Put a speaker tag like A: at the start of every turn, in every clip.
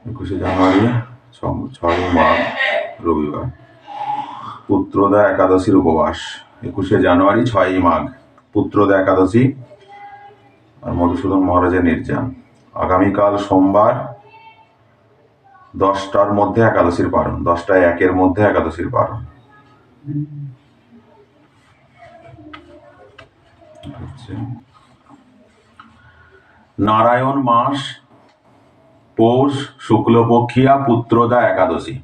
A: 21শে জানুয়ারি 6 মাঘ রবিবার। পুত্রদা একাদশীর উপবাস। 21শে জানুয়ারি 6 মাঘ পুত্রদা একাদশী আর মধুসূদন মহারাজের নির্যান। আগামীকাল সোমবার 10টার মধ্যে একাদশীর পারণ, 10টায় 1-এর মধ্যে একাদশীর পারণ। নারায়ণ মাস পৌষ শুক্লপক্ষিয়া পুত্রদা একাদশী।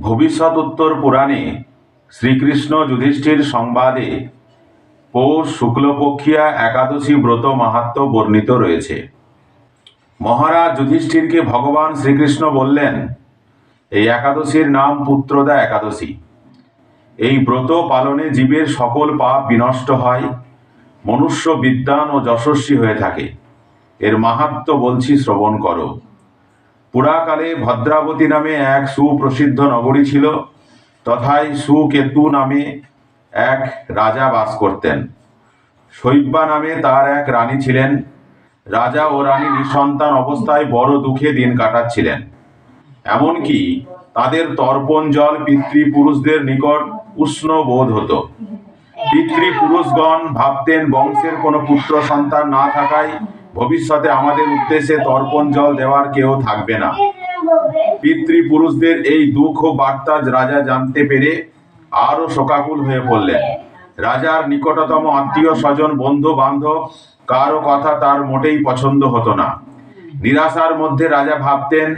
A: ভবিষ্যৎ উত্তর পুরাণে শ্রীকৃষ্ণ যুধিষ্ঠির সংবাদে পৌষ শুক্লপক্ষিয়া একাদশী ব্রত মাহাত্ম্য বর্ণিত রয়েছে। মহারাজ যুধিষ্ঠিরকে ভগবান শ্রীকৃষ্ণ বললেন, এই একাদশীর নাম পুত্রদা একাদশী। এই ব্রত পালনে জীবের সকল পাপ বিনষ্ট হয়, মনুষ্য বিদ্বান ও যশস্বী হয়ে থাকে। এর মাহাত্ম্য বলছি, শ্রবণ করো। পুরাকালে ভদ্রাবতী নামে এক সুপ্রসিদ্ধ নগরী ছিল। তথায় সুকেতু নামে এক রাজা বাস করতেন। শৈব্যা নামে তার এক রানী ছিলেন। রাজা ও রানী নিঃসন্তান অবস্থায় বড় দুঃখে দিন কাটাচ্ছিলেন। এমনকি তাদের তর্পণ জল পিতৃপুরুষদের নিকট উষ্ণ বোধ হতো। পিতৃপুরুষগণ ভাবতেন, বংশের কোনো পুত্র সন্তান না থাকায় ভবিষ্যতে আমাদের উদ্দেশ্যে তর্পণ জল দেওয়ার কেউ থাকবে না। পিতৃপুরুষদের এই দুঃখ বার্তা রাজা জানতে পেরে আরো শোকাকুল হয়ে পড়লেন। রাজার নিকটতম আত্মীয় স্বজন বন্ধু বান্ধব কারো কথা তার মোটেই পছন্দ হতো না। নিরাশার মধ্যে রাজা ভাবতেন,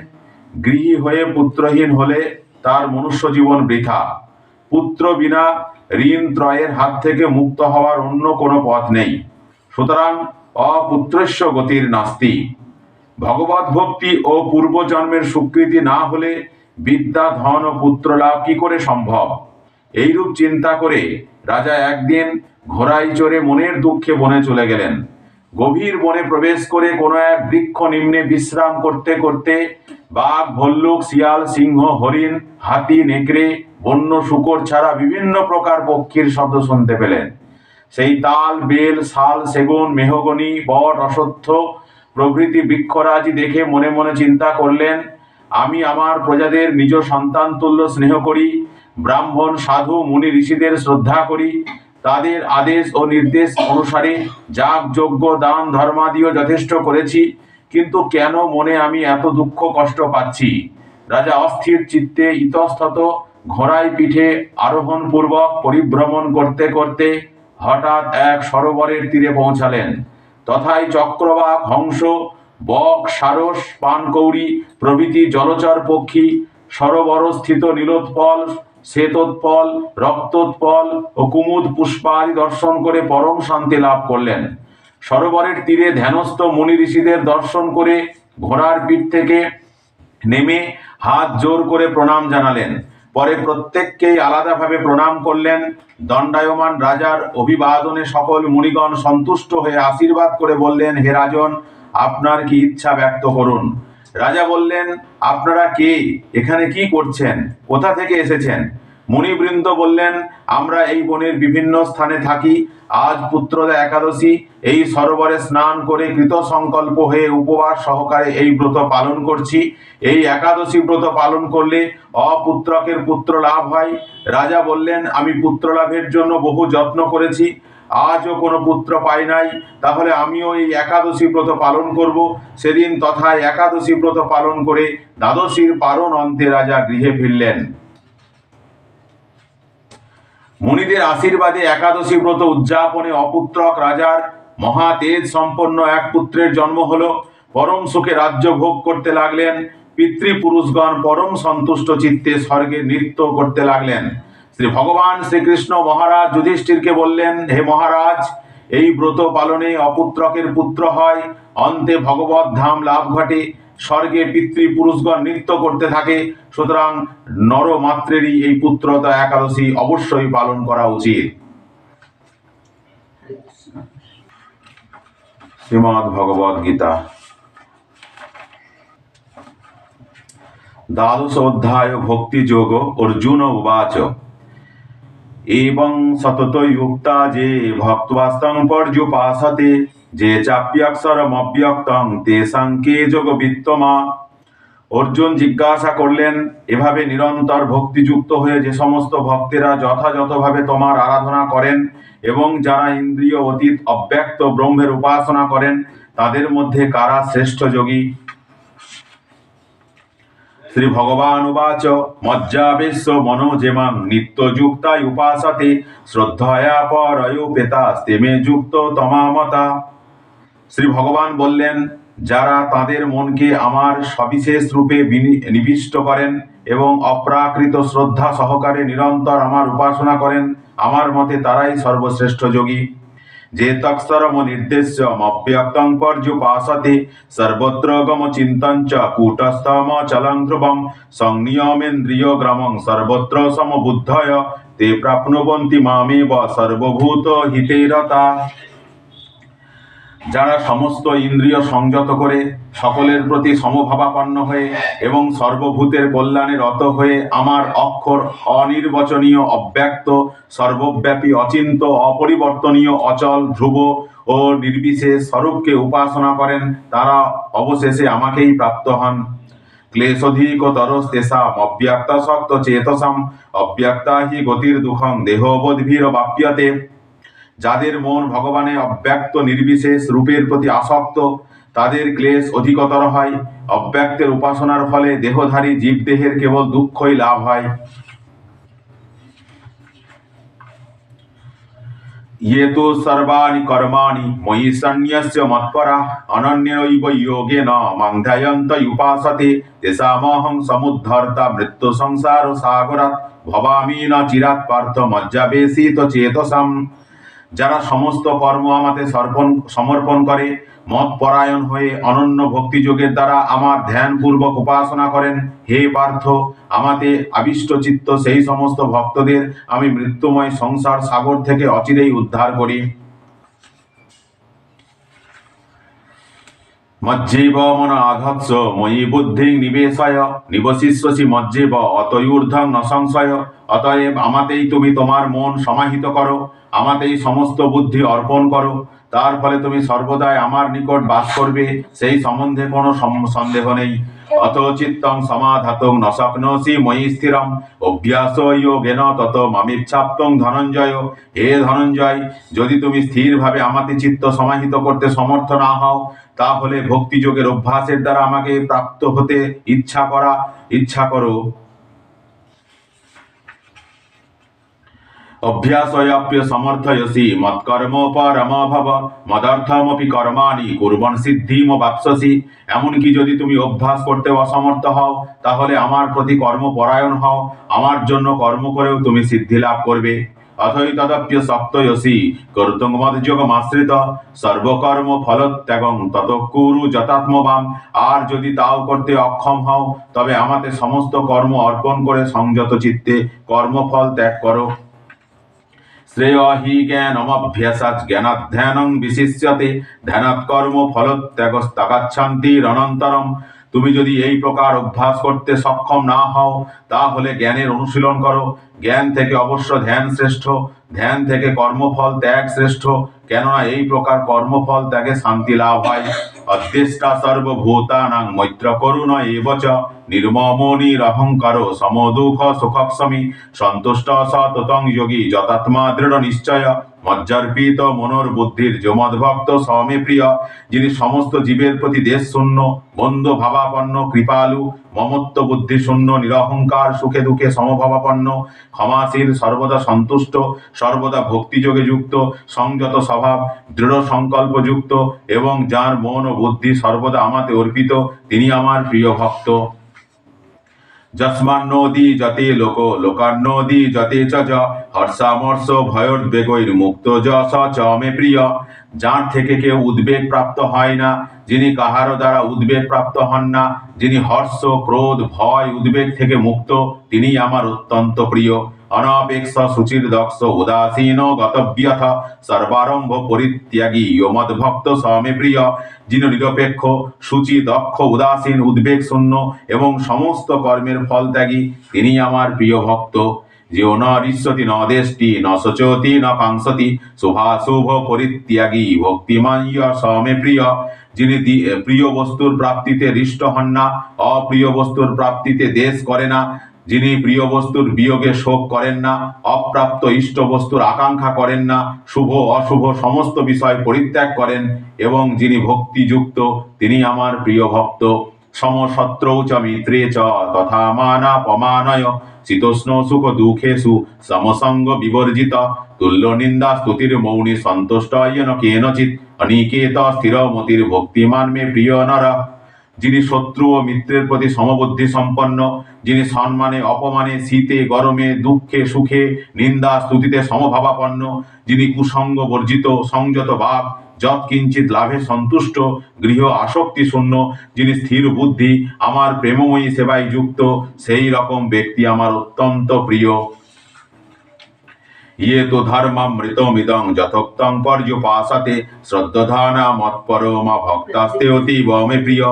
A: গৃহী হয়ে পুত্রহীন হলে তার মনুষ্য জীবন বৃথা। পুত্র বিনা ঋণ ত্রয়ের হাত থেকে মুক্ত হওয়ার অন্য কোনো পথ নেই। সুতরাং অপুত্রস্য গতির নাস্তি। ভগবত ভক্তি ও পূর্বজন্মের স্বীকৃতি না হলে বিদ্যা, ধন ও পুত্র লাভ কি করে সম্ভব? এইরূপ চিন্তা করে রাজা একদিন ঘোড়ায় চড়ে মনের দুঃখে বনে চলে গেলেন। গভীর বনে প্রবেশ করে কোনো এক বৃক্ষ নিম্নে বিশ্রাম করতে করতে বাঘ, ভল্লুক, শিয়াল, সিংহ, হরিণ, হাতি, নেকড়ে, বন্য শূকর ছাড়া বিভিন্ন প্রকার পক্ষীর শব্দ শুনতে পেলেন। সেই তাল, বেল, শাল, সেগুন, মেহগনি, বট, অশ্বত্থ প্রভৃতি বৃক্ষরাজি দেখে মনে মনে চিন্তা করলেন, আমি আমার প্রজাদের নিজ সন্তান তুল্য স্নেহ করি, ব্রাহ্মণ, সাধু, মুনি, ঋষিদের শ্রদ্ধা করি, তাদের আদেশ ও নির্দেশ অনুসারে যাগ, যজ্ঞ, দান, ধর্মাদিও যথেষ্ট করেছি, কিন্তু কেন মনে আমি এত দুঃখ কষ্ট পাচ্ছি? রাজা অস্থির চিত্তে ইতস্তত ঘোড়ায় পিঠে আরোহণ পূর্বক পরিভ্রমণ করতে করতে হঠাৎ এক সরোবরের তীরে পৌঁছালেন। তথায় চক্রবাক, হংস, বক, সারস, পানকৌড়ি প্রভৃতি জলচর পক্ষী সরোবরস্থিত নীলোৎপল, শ্বেতোৎপল, রক্তোৎপল ও কুমুদ পুষ্পাদি দর্শন করে পরম শান্তি লাভ করলেন। সরোবরের তীরে ধ্যানস্থ মুনি ঋষিদের দর্শন করে ঘোড়ার পিঠ থেকে নেমে হাত জোর করে প্রণাম জানালেন। পরে প্রত্যেককেই আলাদাভাবে প্রণাম করলেন। দণ্ডায়মান রাজার অভিবাদনে সকল মুনিগণ সন্তুষ্ট হয়ে আশীর্বাদ করে বললেন, হে রাজন, আপনার কি ইচ্ছা ব্যক্ত করুন। রাজা বললেন, আপনারা কে? এখানে কি করছেন? কোথা থেকে এসেছেন? মুনিবৃন্দ বললেন, আমরা এই বনের বিভিন্ন স্থানে থাকি। আজ পুত্রদা একাদশী, এই সরোবরে স্নান করে কৃত সংকল্প হয়ে উপবাস সহকারে এই ব্রত পালন করছি। এই একাদশী ব্রত পালন করলে অপুত্রকের পুত্র লাভ হয়। রাজা বললেন, আমি পুত্র লাভের জন্য বহু যত্ন করেছি, আজও কোনো পুত্র পাই নাই, তাহলে আমিও এই একাদশী ব্রত পালন করব। সেদিন তথায় একাদশী ব্রত পালন করে দ্বাদশীর পারণ অন্তে রাজা গৃহে ফিরলেন। মুনিদের আশীর্বাদে একাদশী ব্রত উদযাপনে অপুত্রক রাজার মহা তেজ সম্পন্ন এক পুত্রের জন্ম হলো। পরম সুখে রাজ্য ভোগ করতে লাগলেন। পিতৃপুরুষগণ পরম সন্তুষ্ট চিত্তে স্বর্গে নৃত্য করতে লাগলেন। শ্রী ভগবান শ্রীকৃষ্ণ মহারাজ যুধিষ্ঠিরকে বললেন, হে মহারাজ, এই ব্রত পালনে অপুত্রকের পুত্র হয়, অন্তে ভগবত ধাম লাভ ঘটে, স্বর্গে পিতৃপুরুষগণ নৃত্য করতে থাকে। সুতরাং নরমাত্রেরই এই পুত্রদা একাদশী অবশ্যই পালন করা উচিত। শ্রীমদ্ ভগবদ গীতা দ্বাদশ অধ্যায় ভক্তি যোগ। অর্জুন উবাচ এবং সতত যুক্তা যে ভক্তবাস্তং পর্যুপাসতে যে চাপ্যাক্ষরম অব্যক্তং তেষাং কে যোগ বিত্তমা। অর্জুন জিজ্ঞাসা করলেন, এভাবে নিরন্তর ভক্তিযুক্ত হয়ে যে সমস্ত ভক্তেরা যথাযথভাবে তোমার আরাধনা করেন এবং যারা ইন্দ্রিয় অতীত অব্যক্ত ব্রহ্মের উপাসনা করেন তাদের মধ্যে কারা শ্রেষ্ঠ যোগী? শ্রী ভগবান উবাচ মজ্জাবেশ্য মনোজেমাং নিত্যযুক্তায় উপাসতে শ্রদ্ধয়া পরয়োপেতা স্তেমে যুক্ত তমামতা। শ্রী ভগবান বললেন, যারা তাদের মনকে আমার সবিশেষ রূপে নিবিষ্ট করেন এবং অপ্রাকৃত শ্রদ্ধা সহকারে নিরন্তর আমার উপাসনা করেন, আমার মতে তারাই সর্বশ্রেষ্ঠ যোগী। যে তৎসরম নির্দেশ্যম অব্যক্তং পর্যুপাসতে সর্বত্র গম চিন্তঞ্চ কূটস্থম চলং ধ্রুবম সংনিয়মেন্দ্রিয় গ্রামং সর্বত্র সমবুদ্ধয় তে প্রাপ্নুবন্তি মামেব সর্বভূত হিতে রতা। যারা সমস্ত ইন্দ্রিয় সংযত করে সকলের প্রতি সমভাবাপন্ন হয়ে এবং সর্বভূতের কল্যাণে রত হয়ে আমার অক্ষর অনির্বচনীয় অব্যক্ত সর্বব্যাপী অচিন্ত অপরিবর্তনীয় অচল ধ্রুব ও নির্বিশেষ স্বরূপকে উপাসনা করেন, তারা অবশেষে আমাকেই প্রাপ্ত হন। ক্লেশোধিকতরস্তেষাম অব্যক্তাসক্ত চেতসাম অব্যক্তা হি গতির দুঃখং দেহবোধভির বাপ্যতে। যাদের মন ভগবানে অব্যক্ত নির্বিশেষ রূপের প্রতি আসক্ত তাদের ক্লেশ অধিকতর হয়। অব্যক্তের উপাসনার ফলে দেহধারী জীবদেহের কেবল দুঃখই লাভ হয়। ইয়ে তু সর্বাণি কর্মাণি ময়ি সন্ন্যস্য মৎপরা অনন্যৈব যোগেন মাং ধ্যায়ন্ত উপাসতে তেষামহং সমুদ্ধর্তা মৃত্যু সংসার সাগরাৎ ভবামি ন চিরাৎ পার্থ মজ্জাবেশিত চেতসাম। যারা সমস্ত কর্ম আমাতে সমর্পণ করে মত পরায়ণ হয়ে অনন্য ভক্তিযোগের দ্বারা আমার ধ্যানপূর্বক উপাসনা করেন, হে পার্থ, আমাতে আবিষ্ট চিত্ত সেই সমস্ত ভক্তদের আমি মৃত্যুময় সংসার সাগর থেকে অচিরেই উদ্ধার করি। মজ্জেব মন আধৎস ময়ি বুদ্ধিং নিবেশয় নিবশিষ্যসি মজ্জেব অতয়ূর্ধ্বং ন সংশয়। অতএব আমাতেই তুমি তোমার মন সমাহিত করো, আমাতেই সমস্ত বুদ্ধি অর্পণ করো, তার ফলে তুমি সর্বদাই আমার নিকট বাস করবে, সেই সম্বন্ধে কোনো সন্দেহ নেই। অত চিত্তং সমাধাতং ন শক্নোসি ময়ি স্থিরম অভ্যাস যোগেন তত মামিচ্ছাপ্তং ধনঞ্জয়। হে ধনঞ্জয়, যদি তুমি স্থিরভাবে আমাতে চিত্ত সমাহিত করতে সমর্থ না হও, তাহলে ভক্তিযোগের অভ্যাসের দ্বারা আমাকে প্রাপ্ত হতে ইচ্ছা করো। অভ্যাসয়াপ্য সমর্থয়সি মৎকর্ম পরম ভব মদর্থমপি কর্মাণি কুর্বন সিদ্ধিম বাপ্সসি। এমনকি যদি তুমি অভ্যাস করতে অসমর্থ হও, তাহলে আমার প্রতি কর্মপরায়ণ হও, আমার জন্য কর্ম করেও তুমি সিদ্ধি লাভ করবে। অথৈ তদপ্য শক্তয়সি কর্তুং মদযোগমাশ্রিত সর্বকর্ম ফলত্যাগং তত কুরু যথাত্মবাম। আর যদি তাও করতে অক্ষম হও, তবে আমাতে সমস্ত কর্ম অর্পণ করে সংযত চিত্তে কর্মফল ত্যাগ করো। শ্রেয় হি জ্ঞানমভ্যাসাৎ জ্ঞানাধ্যানং বিশিষ্যতে ধ্যানাৎ কর্ম ফলত্যাগস্তাগাচ্ছন্তিরনন্তরম। তুমি যদি এই প্রকার অভ্যাস করতে সক্ষম না হও, তাহলে জ্ঞানের অনুশীলন করো। জ্ঞান থেকে অবশ্য ধ্যান শ্রেষ্ঠ, ধ্যান থেকে কর্মফল ত্যাগ শ্রেষ্ঠ, কেননা এই প্রকার কর্মফল ত্যাগে শান্তি লাভ হয়। অদ্বেষ্টা সর্বভূতানাং মৈত্র করুণ এবচ নির্মমো নিরহংকারো সমদুঃখ সুখক্ষমী সন্তুষ্ট সততং যোগী যতাত্মা দৃঢ় নিশ্চয় মজ্জার্পিত মনোর্বুদ্ধির যমদ্ভক্ত সমে প্রিয়। যিনি সমস্ত জীবের প্রতি দেশ শূন্য, বন্ধু ভাবাপন্ন, কৃপালু, মমত্ব বুদ্ধি শূন্য, নিরহংকার, সুখে দুঃখে সমভাবাপন্ন, ক্ষমাশীল, সর্বদা সন্তুষ্ট, সর্বদা ভক্তিযোগে যুক্ত, সংযত স্বভাব, দৃঢ় সংকল্পযুক্ত এবং যার মন ও বুদ্ধি সর্বদা আমাতে অর্পিত, তিনি আমার প্রিয় ভক্ত। যস্মান্নোদি যতে লোক লোকান্নোদি যতে চ হর্ষামর্ষ ভয়োদ্বেগৈর মুক্ত যশ চ মে প্রিয়। যার থেকে কেউ উদ্বেগ প্রাপ্ত হয় না, যিনি কাহারও দ্বারা উদ্বেগ প্রাপ্ত হন না, যিনি হর্ষ ক্রোধ ভয় উদ্বেগ থেকে মুক্ত, তিনি আমার অত্যন্ত প্রিয়। অনপেক্ষ শুচির দক্ষ উদাসীন গতব্যথ সর্বারম্ভ পরিত্যাগী মদ্ভক্ত সমে প্রিয়। যিনি নিরপেক্ষ, শুচি, দক্ষ, উদাসীন, উদ্বেগ শূন্য এবং সমস্ত কর্মের ফল ত্যাগী, তিনি আমার প্রিয় ভক্ত। জিও ন রিষ্যতি ন দেষ্টি ন শোচতি ন কাংসতি শুভাশুভ পরিত্যাগী ভক্তিমান সমে প্রিয়, যিনি প্রিয় বস্তুর প্রাপ্তিতে হৃষ্ট হন না, অপ্রিয় বস্তুর প্রাপ্তিতে দেশ করে না, যিনি প্রিয় বস্তুর বিয়োগে শোক করেন না, অপ্রাপ্ত ইষ্ট বস্তুর আকাঙ্ক্ষা করেন না, শুভ অশুভ সমস্ত বিষয় পরিত্যাগ করেন, এবং যিনি ভক্তিযুক্ত, তিনি আমার প্রিয় ভক্ত। সমশত্রৌ চ মিত্রে চ তথা মানাপমানয় শীতোষ্ণ সুখ দুঃখেষু সমসঙ্গ বিবর্জিত তুল্য নিন্দা স্তুতির মৌনি সন্তুষ্ট ইয়েন কেনচিৎ অনিকেত স্থিরমতির ভক্তিমান মে প্রিয় নর। যিনি শত্রু ও মিত্রের প্রতি সমবুদ্ধি সম্পন্ন, যিনি সম্মানে অপমানে শীতে গরমে দুঃখে সুখে নিন্দা স্তুতিতে সমভাবাপন্ন, যিনি কুসঙ্গ বর্জিত সংযত বাক যৎকিঞ্চিত লাভে সন্তুষ্ট গৃহ আসক্তি শূন্য, যিনি স্থির বুদ্ধি আমার প্রেমময়ী সেবায় যুক্ত, সেই রকম ব্যক্তি আমার অত্যন্ত প্রিয়। ইয়ে তো ধর্মামৃতমিদং যথোক্তং পর্যুপাসতে শ্রদ্ধানা মৎপরমা ভক্তাস্তে অতীব মে প্রিয়।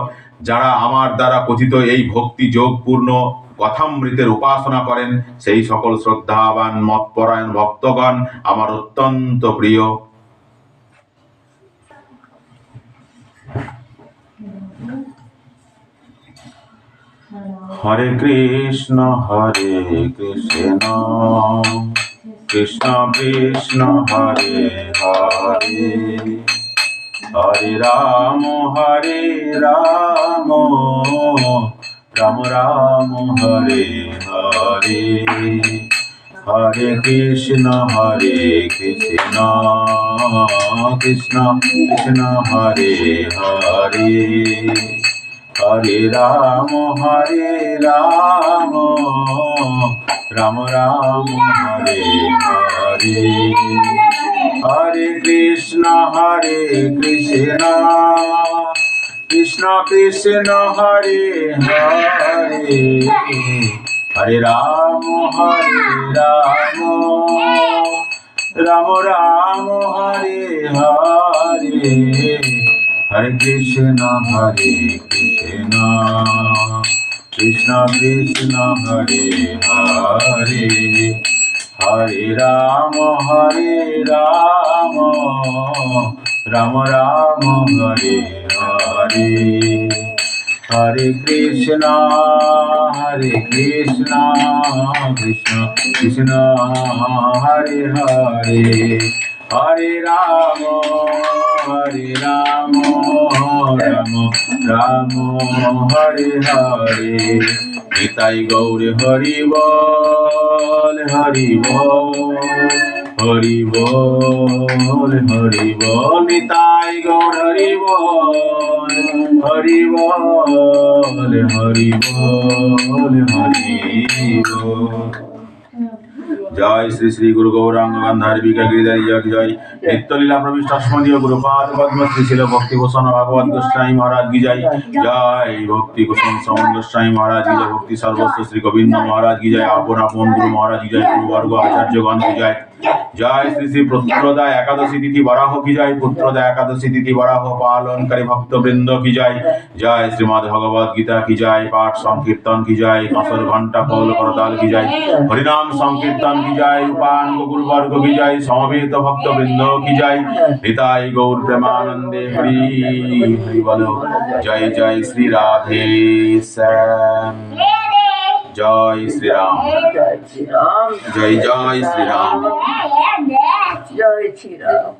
A: যারা আমার দ্বারা কথিত এই ভক্তি যোগপূর্ণ কথামৃতের উপাসনা করেন, সেই সকল শ্রদ্ধাবান মৎপরায়ণ ভক্তগণ আমার অত্যন্ত প্রিয়। হরে কৃষ্ণ কৃষ্ণ কৃষ্ণ হরে হরে, হরে রাম রাম রাম হরে হরে, হরে কৃষ্ণ কৃষ্ণ কৃষ্ণ হরে হরে, হরে রাম রাম রাম হরে হরে, হরে কৃষ্ণ কৃষ্ণ কৃষ্ণ হরে হরে, হরে রাম রাম হরে হরে, হরে কৃষ্ণ কৃষ্ণ কৃষ্ণ হরে হরে, হরে রাম রাম হরে হরে, হরে কৃষ্ণ কৃষ্ণ কৃষ্ণ হরে হরে, হরে রাম রাম হরে হরে। নিতাই গৌর হরি বল হরি বল, হরি বল হরি বল, নিতাই গৌর হরি বল হরি বল, হরি বল হরি বল। জয় শ্রী শ্রী গুরু গৌরাঙ্গ গান্ধারবিকা গিরিধারী জয়। নিত্যলীলা প্রবিষ্ট স্মরীয় গুরুপাদ পদ্ম শ্রী শিল ভক্তি ভূষণ ভাগবত গোস্বামী মহারাজ কি জয়। জয় ভক্তি ভূষণ শ্রবণ গোস্বামী মহারাজ কি জয়। ভক্তি সর্বস্ব শ্রী গোবিন্দ মহারাজ কি জয়। আপন আপন গুরু মহারাজ কি জয়। গুরুবর্গ আচার্যগণ কি জয়। জয় শ্রী শ্রী পুত্রদা একাদশী তিথি বরাহ কি জয়। পুত্রদা একাদশী তিথি বরাহ পালনকারী ভক্তবৃন্দ কি জয়। জয় শ্রীমদ ভগবদ গীতা কি জয়। পাঠ সংকীর্তন কি জয়। কাঁসর ঘণ্টা কৌল করতাল কি জয়। হরিনাম সংকীর্তন কি জয়। উপাঙ্গ গুরুবর্গ কি জয়। সমবেত ভক্তবৃন্দ কি জয়। নিতাই গৌর প্রেমানন্দে হরি হরি বলো। জয় জয় শ্রী রাধে শ্যাম। জয় শ্রীরাম। জয় জয় শ্রীরাম।
B: জয় শ্রীরাম।